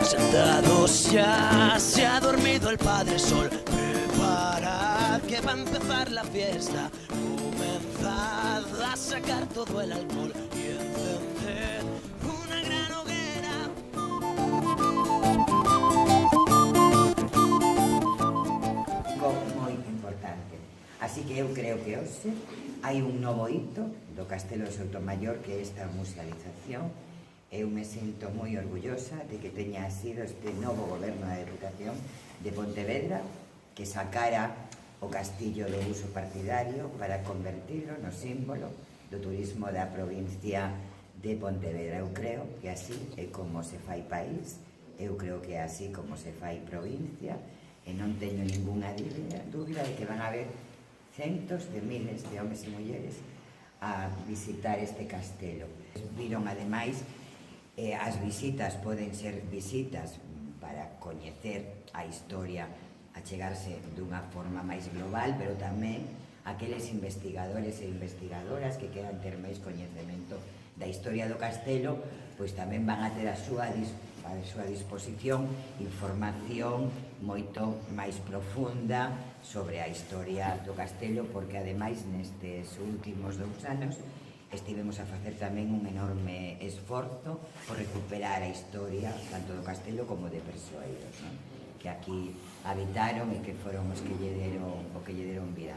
Sentados ya, se ha dormido el Padre Sol. Preparad que va a empezar la fiesta. Comenzad a sacar todo el alcohol y encender una gran hoguera. Moi importante. Así que eu creo que hoxe hai un novo hito do Castelo de Soutomaior, que é esta musealización. Eu me sinto moi orgullosa de que teña sido este novo goberno da Deputación de Pontevedra que sacara o castillo do uso partidario para convertirlo no símbolo do turismo da provincia de Pontevedra. Eu creo que así é como se fai país, eu creo que é así como se fai provincia, e non teño ninguna dúbida de que van a haber centos de miles de homes e mulleres a visitar este castelo. Viron, ademais, as visitas poden ser visitas para coñecer a historia, a chegarse dunha forma máis global, pero tamén aqueles investigadores e investigadoras que queran ter máis coñecemento da historia do castelo, pois tamén van a ter a súa disposición información moito máis profunda sobre a historia do castelo, porque ademais nestes últimos 2 anos estivemos a facer tamén un enorme esforzo por recuperar a historia tanto do castelo como de persoeiros, non? Que aquí habitaron e que foron os que lle deron vida.